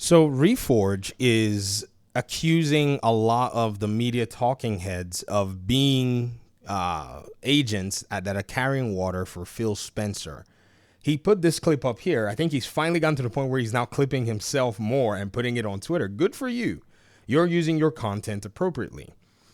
So Reforge is accusing a lot of the media talking heads of being agents that are carrying water for Phil Spencer. He put this clip up here. I think he's finally gotten to the point where he's now clipping himself more and putting it on Twitter. Good for you. You're using your content appropriately.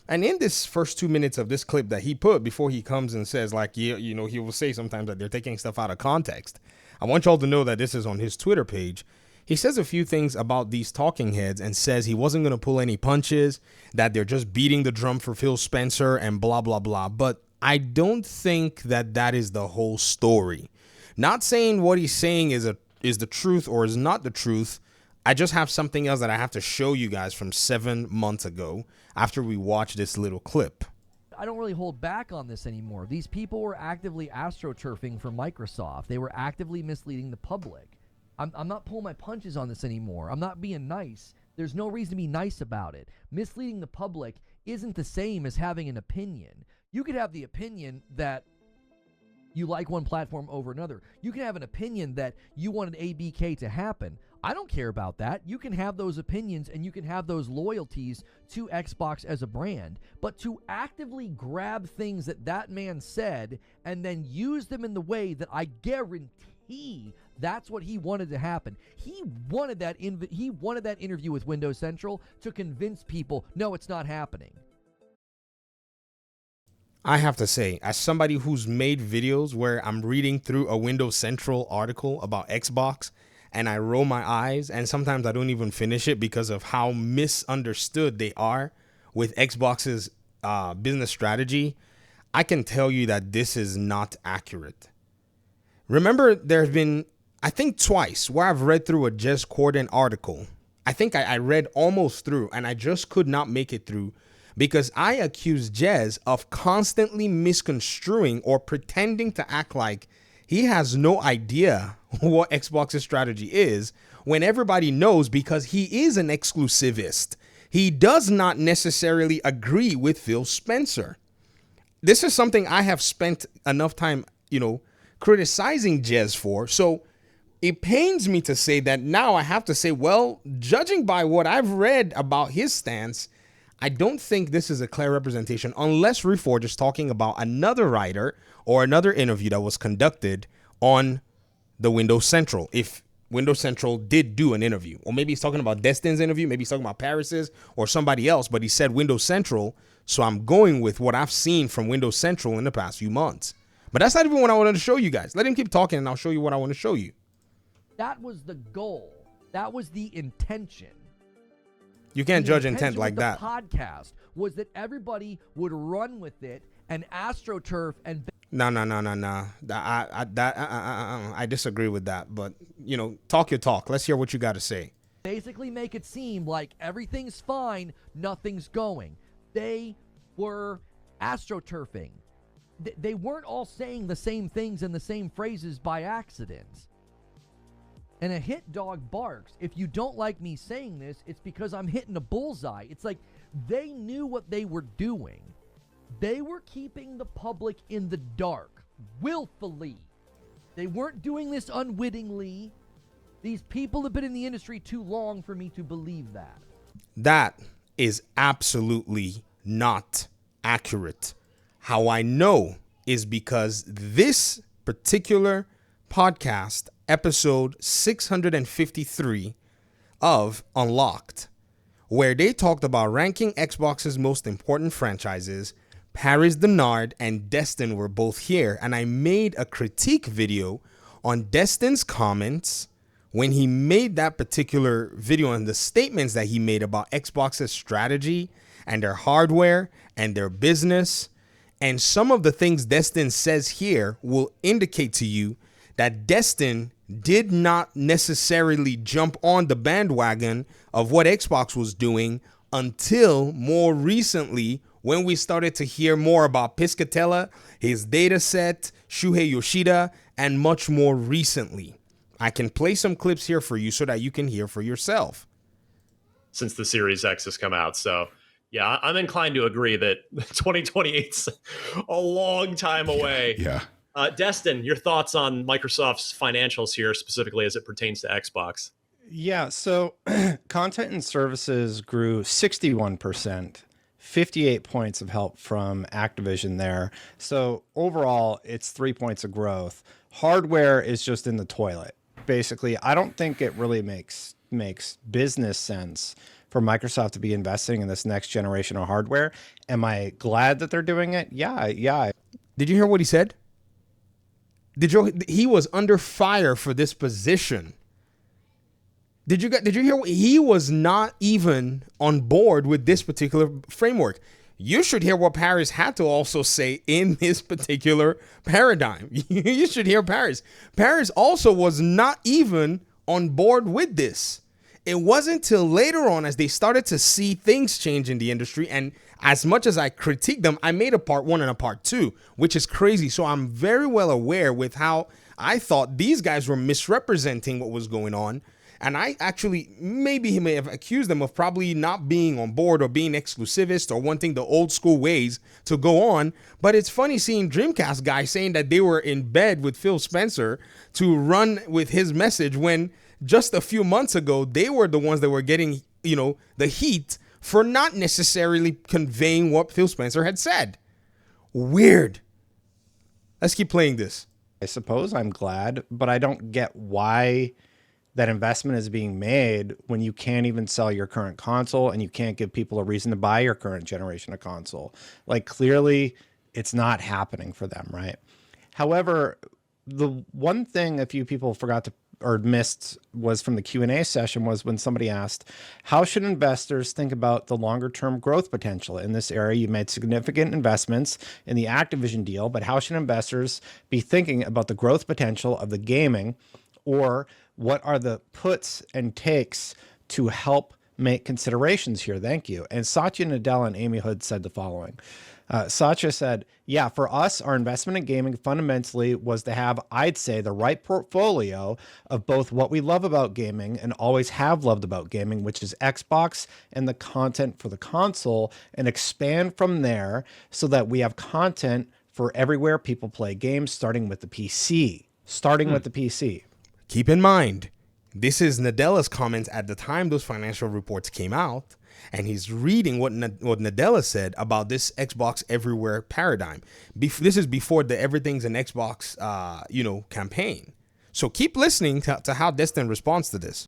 And in this first 2 minutes of this clip that he put before he comes and says, like, you know, he will say sometimes that they're taking stuff out of context. I want y'all to know that this is on his Twitter page. He says a few things about these talking heads and says he wasn't going to pull any punches, that they're just beating the drum for Phil Spencer and blah, blah, blah. But I don't think that that is the whole story. Not saying what he's saying is the truth or is not the truth. I just have something else that I have to show you guys from 7 months ago after we watched this little clip. I don't really hold back on this anymore. These people were actively astroturfing for Microsoft. They were actively misleading the public. I'm not pulling my punches on this anymore. I'm not being nice. There's no reason to be nice about it. Misleading the public isn't the same as having an opinion. You could have the opinion that you like one platform over another. You can have an opinion that you wanted ABK to happen. I don't care about that. You can have those opinions and you can have those loyalties to Xbox as a brand. But to actively grab things that man said and then use them in the way that I guarantee that's what he wanted to happen. He wanted that interview with Windows Central to convince people, no, it's not happening. I have to say, as somebody who's made videos where I'm reading through a Windows Central article about Xbox and I roll my eyes and sometimes I don't even finish it because of how misunderstood they are with Xbox's business strategy, I can tell you that this is not accurate. Remember, there's been, I think twice, where I've read through a Jez Corden article. I think I read almost through and I just could not make it through because I accused Jez of constantly misconstruing or pretending to act like he has no idea what Xbox's strategy is when everybody knows because he is an exclusivist. He does not necessarily agree with Phil Spencer. This is something I have spent enough time, criticizing Jez for. So it pains me to say that now I have to say, well, judging by what I've read about his stance, I don't think this is a clear representation unless Reforge is talking about another writer or another interview that was conducted on the Windows Central. If Windows Central did do an interview, or maybe he's talking about Destin's interview, maybe he's talking about Paris's or somebody else, but he said Windows Central. So I'm going with what I've seen from Windows Central in the past few months. But that's not even what I wanted to show you guys. Let him keep talking and I'll show you what I want to show you. That was the goal. That was the intention. You can't judge intent like that. The podcast was that everybody would run with it and AstroTurf and... No. I disagree with that. But, talk your talk. Let's hear what you got to say. Basically make it seem like everything's fine, nothing's going. They were AstroTurfing. They weren't all saying the same things in the same phrases by accident. And a hit dog barks. If you don't like me saying this, it's because I'm hitting a bullseye. It's like they knew what they were doing. They were keeping the public in the dark, willfully. They weren't doing this unwittingly. These people have been in the industry too long for me to believe that. That is absolutely not accurate. How I know is because this particular podcast, episode 653 of Unlocked, where they talked about ranking Xbox's most important franchises, Paris Denard and Destin were both here, and I made a critique video on Destin's comments when he made that particular video and the statements that he made about Xbox's strategy and their hardware and their business. And some of the things Destin says here will indicate to you that Destin did not necessarily jump on the bandwagon of what Xbox was doing until more recently, when we started to hear more about Piscatella, his data set, Shuhei Yoshida, and much more recently. I can play some clips here for you so that you can hear for yourself. Since the Series X has come out. So, yeah, I'm inclined to agree that 2028's a long time away. Yeah. Destin, your thoughts on Microsoft's financials here, specifically as it pertains to Xbox? Yeah, so content and services grew 61%, 58 points of help from Activision there. So overall, it's 3 points of growth. Hardware is just in the toilet. Basically, I don't think it really makes business sense for Microsoft to be investing in this next generation of hardware. Am I glad that they're doing it? Yeah. Did you hear what he said? He was under fire for this position. Did you hear what he was not even on board with this particular framework? You should hear what Paris had to also say in this particular paradigm. You should hear Paris. Paris also was not even on board with this. It wasn't till later on, as they started to see things change in the industry, and as much as I critiqued them, I made a part 1 and a part 2, which is crazy. So I'm very well aware with how I thought these guys were misrepresenting what was going on. And I actually, maybe he may have accused them of probably not being on board or being exclusivist or wanting the old school ways to go on. But it's funny seeing Dreamcast guys saying that they were in bed with Phil Spencer to run with his message when just a few months ago, they were the ones that were getting, the heat for not necessarily conveying what Phil Spencer had said. Weird. Let's keep playing this. I suppose I'm glad, but I don't get why that investment is being made when you can't even sell your current console and you can't give people a reason to buy your current generation of console. Like, clearly it's not happening for them, right? However, the one thing a few people forgot to or missed was from the Q&A session was when somebody asked, how should investors think about the longer term growth potential in this area? You made significant investments in the Activision deal, but how should investors be thinking about the growth potential of the gaming, or what are the puts and takes to help make considerations here? Thank you. And Satya Nadella and Amy Hood said the following. Satya said, yeah, for us, our investment in gaming fundamentally was to have, I'd say, the right portfolio of both what we love about gaming and always have loved about gaming, which is Xbox and the content for the console, and expand from there so that we have content for everywhere people play games, starting with the PC. Keep in mind, this is Nadella's comments at the time those financial reports came out, and he's reading what Nadella said about this Xbox everywhere paradigm. This is before the Everything's an Xbox, campaign. So keep listening to how Destin responds to this.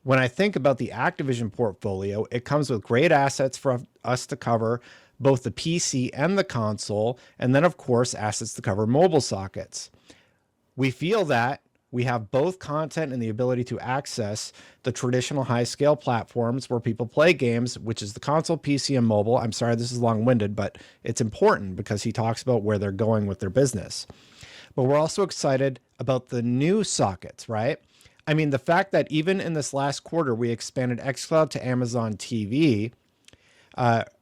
When I think about the Activision portfolio, it comes with great assets for us to cover both the PC and the console, and then, of course, assets to cover mobile sockets. We feel that we have both content and the ability to access the traditional high-scale platforms where people play games, which is the console, PC, and mobile. I'm sorry, this is long-winded, but it's important because he talks about where they're going with their business. But we're also excited about the new sockets, right? I mean, the fact that even in this last quarter, we expanded xCloud to Amazon TV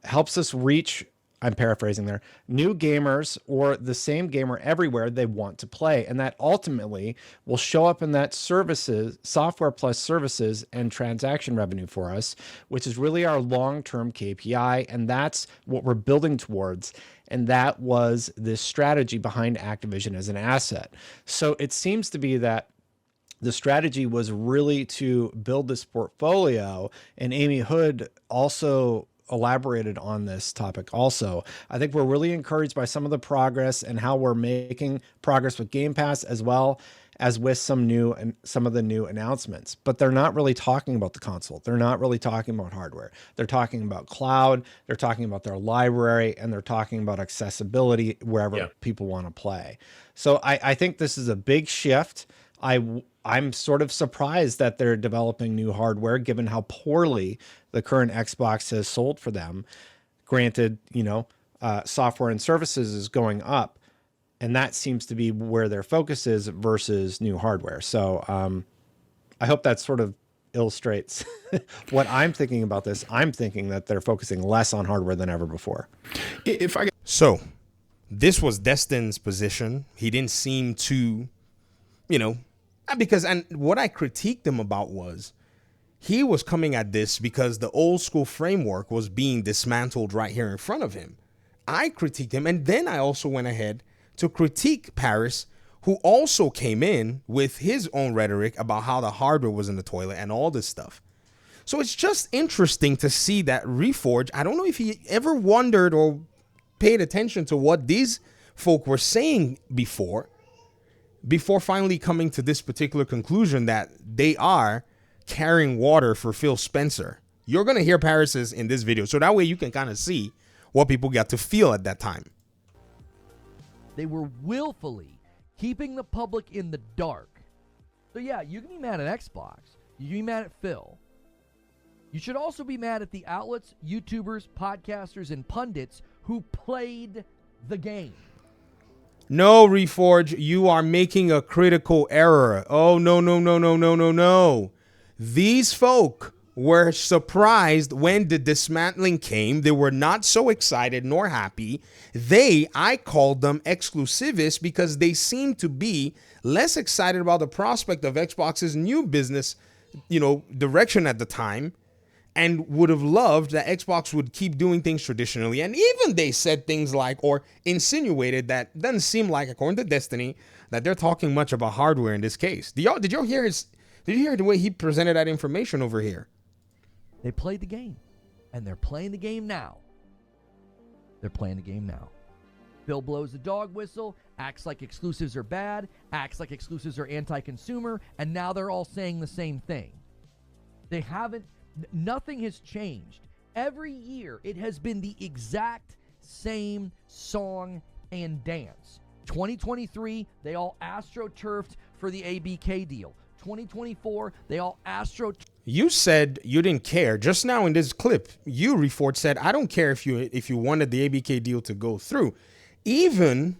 helps us reach, I'm paraphrasing there, new gamers or the same gamer everywhere they want to play. And that ultimately will show up in that services, software plus services and transaction revenue for us, which is really our long-term KPI. And that's what we're building towards. And that was this strategy behind Activision as an asset. So it seems to be that the strategy was really to build this portfolio, and Amy Hood also elaborated on this topic also. I think we're really encouraged by some of the progress and how we're making progress with Game Pass, as well as with some of the new announcements. But they're not really talking about the console. They're not really talking about hardware. They're talking about cloud. They're talking about their library, and they're talking about accessibility wherever people want to play. So I think this is a big shift. I'm sort of surprised that they're developing new hardware, given how poorly the current Xbox has sold for them. Granted, software and services is going up, and that seems to be where their focus is versus new hardware. So I hope that sort of illustrates what I'm thinking about this. I'm thinking that they're focusing less on hardware than ever before. So this was Destin's position. He didn't seem to, and what I critiqued him about was he was coming at this because the old school framework was being dismantled right here in front of him. I critiqued him, and then I also went ahead to critique Paris who also came in with his own rhetoric about how the hardware was in the toilet and all this stuff. So it's just interesting to see that Reforge, I don't know if he ever wondered or paid attention to what these folk were saying before finally coming to this particular conclusion that they are carrying water for Phil Spencer. You're going to hear Paris's in this video, so that way you can kind of see what people got to feel at that time. They were willfully keeping the public in the dark. So yeah, you can be mad at Xbox. You can be mad at Phil. You should also be mad at the outlets, YouTubers, podcasters, and pundits who played the game. No, Reforge, you are making a critical error. Oh, no. These folk were surprised when the dismantling came. They were not so excited nor happy. I called them exclusivists because they seemed to be less excited about the prospect of Xbox's new business, direction at the time, and would have loved that Xbox would keep doing things traditionally. And even they said things like, or insinuated that doesn't seem like, according to Destiny, that they're talking much about hardware in this case. Did you hear the way he presented that information over here? They played the game, and they're playing the game now. Phil blows the dog whistle, acts like exclusives are bad, acts like exclusives are anti-consumer, and now they're all saying the same thing. Nothing has changed. Every year, it has been the exact same song and dance. 2023, they all astroturfed for the ABK deal. 2024, they all You said you didn't care. Just now in this clip, you, Reforge, said, I don't care if you wanted the ABK deal to go through. Even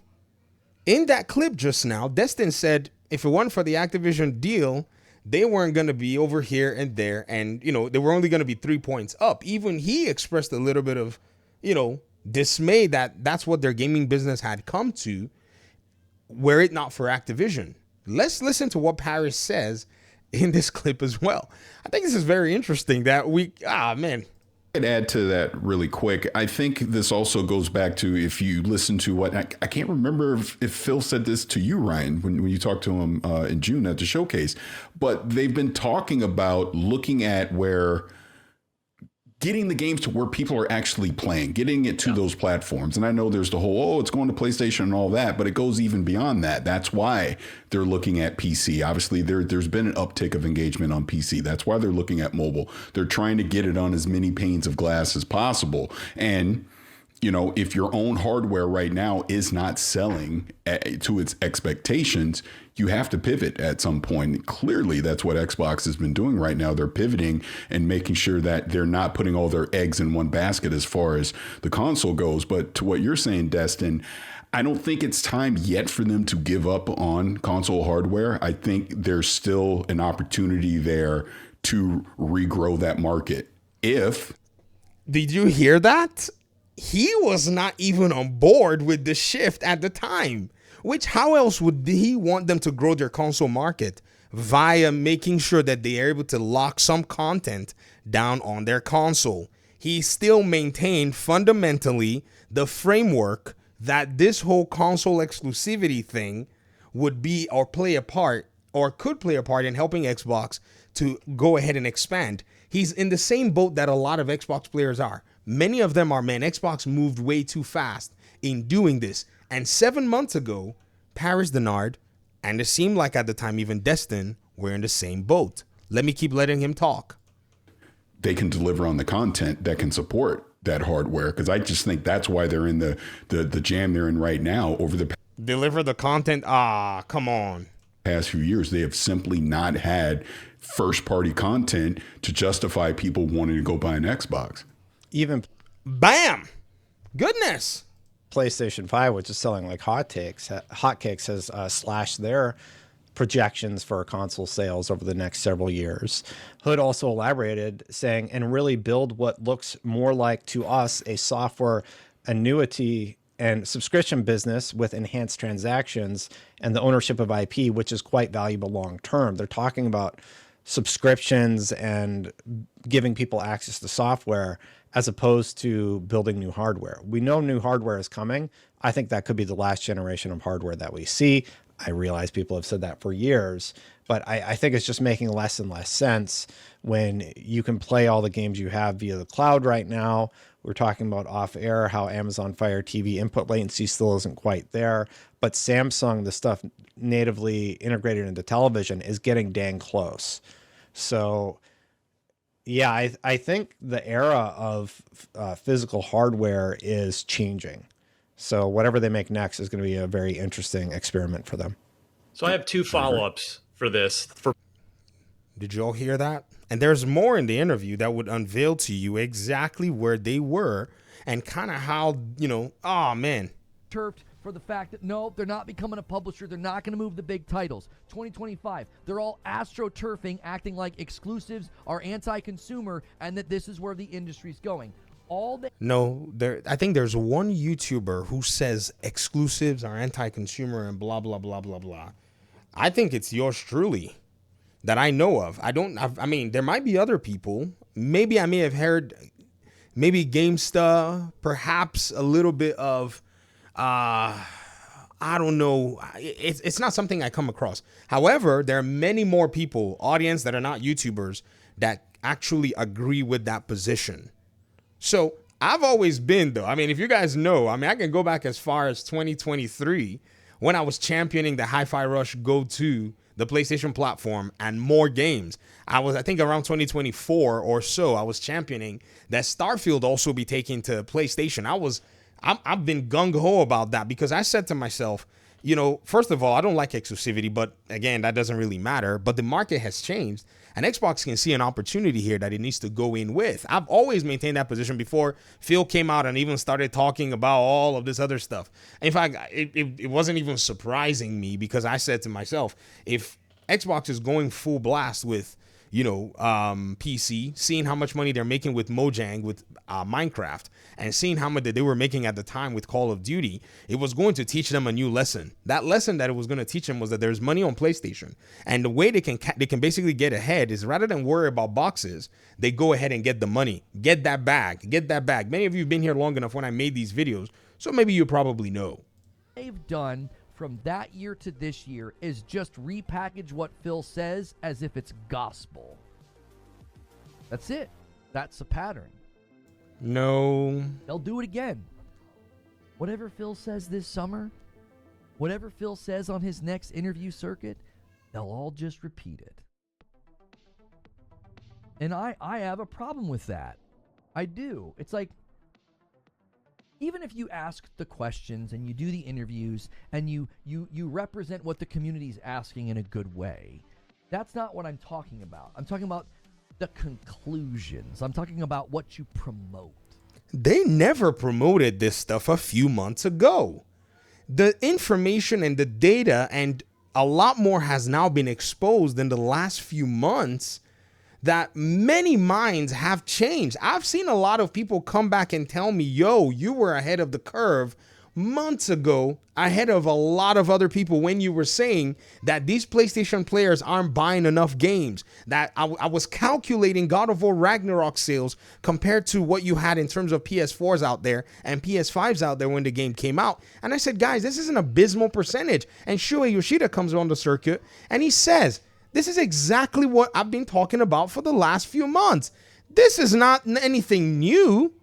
in that clip just now, Destin said if it wasn't for the Activision deal, they weren't going to be over here and there. And, they were only going to be 3 points up. Even he expressed a little bit of, dismay that that's what their gaming business had come to, were it not for Activision. Let's listen to what Paris says in this clip as well. I think this is very interesting that I'd add to that really quick. I think this also goes back to, if you listen to what I can't remember if Phil said this to you, Ryan, when you talked to him in June at the showcase, but they've been talking about looking at where getting the games to where people are actually playing, getting it to those platforms. And I know there's the whole, it's going to PlayStation and all that, but it goes even beyond that. That's why they're looking at PC. Obviously, there's been an uptick of engagement on PC. That's why they're looking at mobile. They're trying to get it on as many panes of glass as possible. And if your own hardware right now is not selling to its expectations, you have to pivot at some point. Clearly, that's what Xbox has been doing right now. They're pivoting and making sure that they're not putting all their eggs in one basket as far as the console goes. But to what you're saying, Destin, I don't think it's time yet for them to give up on console hardware. I think there's still an opportunity there to regrow that market. Did you hear that? He was not even on board with the shift at the time. How else would he want them to grow their console market? Via making sure that they are able to lock some content down on their console. He still maintained fundamentally the framework that this whole console exclusivity thing would be or play a part or could play a part in helping Xbox to go ahead and expand. He's in the same boat that a lot of Xbox players are. Many of them are, Xbox moved way too fast in doing this. And 7 months ago, Paris Denard, and it seemed like at the time even Destin, were in the same boat. Let me keep letting him talk. They can deliver on the content that can support that hardware, because I just think that's why they're in the jam they're in right now. Deliver the content? Come on. Past few years, they have simply not had first-party content to justify people wanting to go buy an Xbox. Even bam, goodness. PlayStation 5, which is selling like hotcakes, has slashed their projections for console sales over the next several years. Hood also elaborated, saying, and really build what looks more like to us a software annuity and subscription business with enhanced transactions and the ownership of IP, which is quite valuable long term. They're talking about subscriptions and giving people access to software as opposed to building new hardware. We know new hardware is coming. I think that could be the last generation of hardware that we see. I realize people have said that for years, but I think it's just making less and less sense when you can play all the games you have via the cloud right now. We're talking about off air, how Amazon Fire TV input latency still isn't quite there, but Samsung, the stuff natively integrated into television, is getting dang close. So yeah, I think the era of physical hardware is changing. So whatever they make next is going to be a very interesting experiment for them. So I have two follow-ups for this. Did you all hear that? And there's more in the interview that would unveil to you exactly where they were and kind of how, oh man. Turfed for the fact that no, they're not becoming a publisher. They're not going to move the big titles. 2025, they're all astroturfing, acting like exclusives are anti-consumer and that this is where the industry's going. I think there's one YouTuber who says exclusives are anti-consumer and blah, blah, blah, blah, blah. I think it's yours truly that I know of. I mean, there might be other people. Maybe I may have heard maybe GameStar, perhaps a little bit of, I don't know. It's not something I come across. However, there are many more people, audience that are not YouTubers, that actually agree with that position. So I've always been, though. I mean, if you guys know, I can go back as far as 2023 when I was championing the Hi-Fi Rush Go to the PlayStation platform and more games. I think around 2024 or so, I was championing that Starfield also be taken to PlayStation. I've been gung-ho about that because I said to myself, first of all, I don't like exclusivity, but again, that doesn't really matter. But the market has changed, and Xbox can see an opportunity here that it needs to go in with. I've always maintained that position before Phil came out and even started talking about all of this other stuff. In fact, it wasn't even surprising me because I said to myself, if Xbox is going full blast with PC, seeing how much money they're making with Mojang, with Minecraft, and seeing how much that they were making at the time with Call of Duty, it was going to teach them a new lesson. That lesson that it was going to teach them was that there's money on PlayStation, and the way they can basically get ahead is rather than worry about boxes, they go ahead and get the money, get that bag. Many of you have been here long enough when I made these videos, so maybe you probably know. They've done from that year to this year is just repackage what Phil says as if it's gospel. That's it. That's a pattern. No. They'll do it again. Whatever Phil says this summer, whatever Phil says on his next interview circuit, they'll all just repeat it. And I have a problem with that. I do. It's like, even if you ask the questions and you do the interviews and you represent what the community's asking in a good way, that's not what I'm talking about. I'm talking about the conclusions. I'm talking about what you promote. They never promoted this stuff a few months ago. The information and the data and a lot more has now been exposed in the last few months that many minds have changed. I've seen a lot of people come back and tell me, yo, you were ahead of the curve months ago, ahead of a lot of other people when you were saying that these PlayStation players aren't buying enough games. That I was calculating God of War Ragnarok sales compared to what you had in terms of PS4s out there and PS5s out there when the game came out. And I said, guys, this is an abysmal percentage. And Shuei Yoshida comes on the circuit and he says, this is exactly what I've been talking about for the last few months. This is not anything new.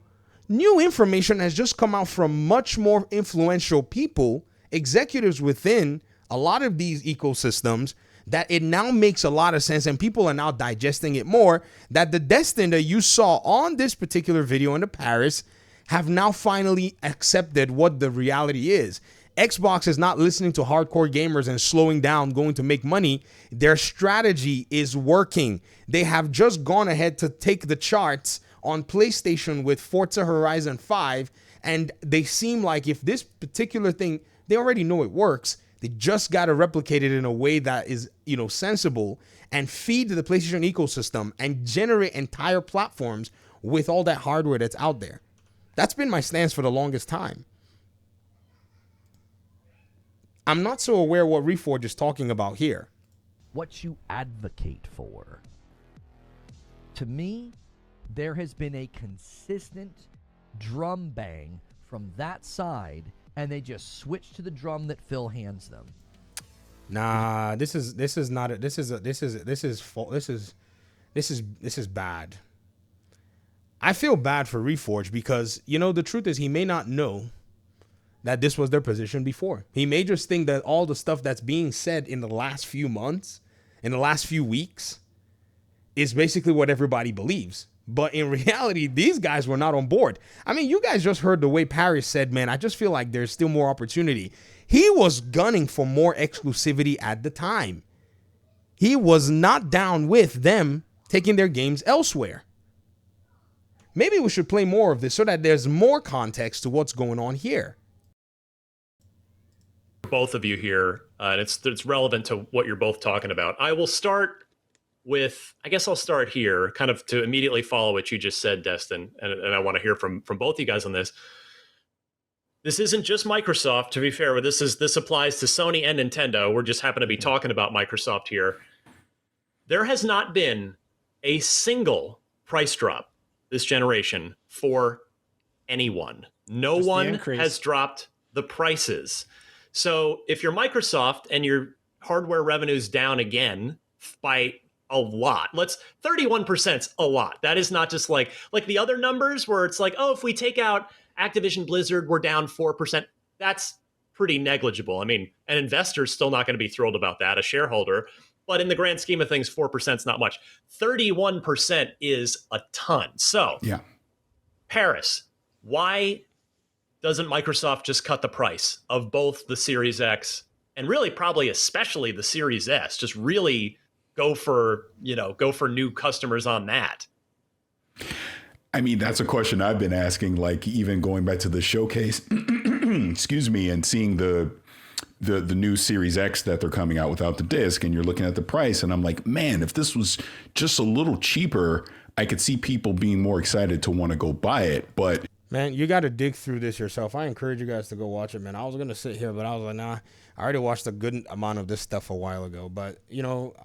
New information has just come out from much more influential people, executives within a lot of these ecosystems, that it now makes a lot of sense and people are now digesting it more, that the Destin that you saw on this particular video in the Paris have now finally accepted what the reality is. Xbox is not listening to hardcore gamers and slowing down, going to make money. Their strategy is working. They have just gone ahead to take the charts on PlayStation with Forza Horizon 5, and they seem like if this particular thing, they already know it works. They just got to replicate it in a way that is, sensible and feed the PlayStation ecosystem and generate entire platforms with all that hardware that's out there. That's been my stance for the longest time. I'm not so aware what Reforge is talking about here. What you advocate for. To me, there has been a consistent drum bang from that side, and they just switch to the drum that Phil hands them. Nah, this is bad. I feel bad for Reforge because, you know, the truth is he may not know that this was their position before. He may just think that all the stuff that's being said in the last few months, in the last few weeks, is basically what everybody believes. But in reality, these guys were not on board. I mean, you guys just heard the way Paris said, man, I just feel like there's still more opportunity. He was gunning for more exclusivity at the time. He was not down with them taking their games elsewhere. Maybe we should play more of this so that there's more context to what's going on here. Both of you here, and it's relevant to what you're both talking about. I will start with, I guess I'll start here, kind of to immediately follow what you just said, Destin, and I want to hear from both you guys on this. This isn't just Microsoft, to be fair, but this applies to Sony and Nintendo. We're just happen to be talking about Microsoft here. There has not been a single price drop this generation for anyone. No one has dropped the prices. So if you're Microsoft and your hardware revenue's down again by a lot, 31%'s a lot. That is not just like the other numbers where it's like, oh, if we take out Activision Blizzard, we're down 4%. That's pretty negligible. I mean, an investor's still not going to be thrilled about that, a shareholder. But in the grand scheme of things, 4% is not much. 31% is a ton. So, yeah, Paris, why doesn't Microsoft just cut the price of both the Series X and really probably especially the Series S? Just really go for new customers on that. I mean, that's a question I've been asking, like even going back to the showcase, excuse me, and seeing the new Series X that they're coming out without the disc, and you're looking at the price, and I'm like, man, if this was just a little cheaper, I could see people being more excited to want to go buy it. But man, you got to dig through this yourself. I encourage you guys to go watch it, man. I was going to sit here, but I was like, nah, I already watched a good amount of this stuff a while ago. But, you know,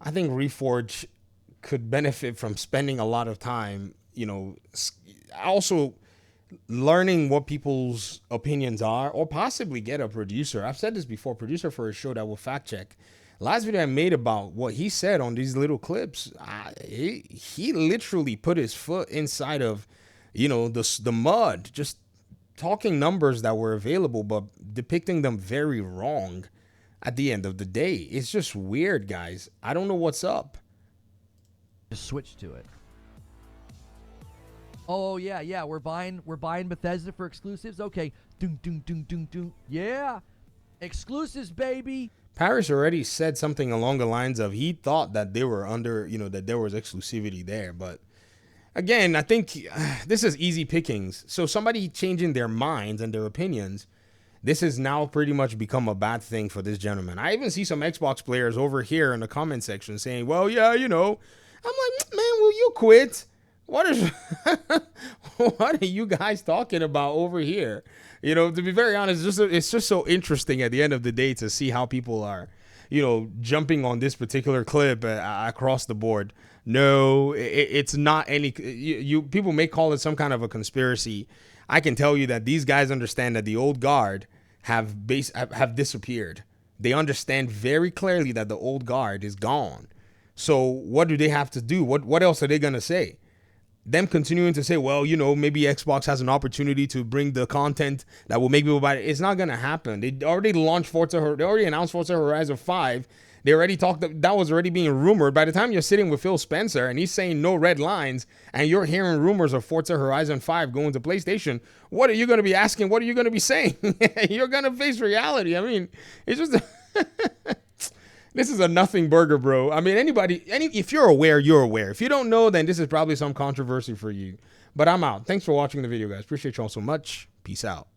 I think Reforge could benefit from spending a lot of time, you know, also learning what people's opinions are, or possibly get a producer. I've said this before, producer for a show that will fact check. Last video I made about what he said on these little clips, he literally put his foot inside of, you know, the mud, just talking numbers that were available, but depicting them very wrong at the end of the day. It's just weird, guys. I don't know what's up. Just switch to it. Oh yeah, we're buying Bethesda for exclusives. Okay, doom. Yeah, exclusives, baby. Paris already said something along the lines of he thought that they were under, you know, that there was exclusivity there. But again, I think this is easy pickings. So somebody changing their minds and their opinions, this has now pretty much become a bad thing for this gentleman. I even see some Xbox players over here in the comment section saying, well, yeah, you know. I'm like, man, will you quit? What are you guys talking about over here? You know, to be very honest, it's just so interesting at the end of the day to see how people are, you know, jumping on this particular clip across the board. No, it's not any. People may call it some kind of a conspiracy. I can tell you that these guys understand that the old guard have disappeared. They understand very clearly that the old guard is gone. So what do they have to do? What else are they going to say? Them continuing to say, well, you know, maybe Xbox has an opportunity to bring the content that will make people buy it. It's not going to happen. They already announced Forza Horizon 5. They already talked, that was already being rumored. By the time you're sitting with Phil Spencer and he's saying no red lines and you're hearing rumors of Forza Horizon 5 going to PlayStation, what are you going to be asking? What are you going to be saying? You're going to face reality. I mean, it's just... This is a nothing burger, bro. I mean, if you're aware, you're aware. If you don't know, then this is probably some controversy for you. But I'm out. Thanks for watching the video, guys. Appreciate you all so much. Peace out.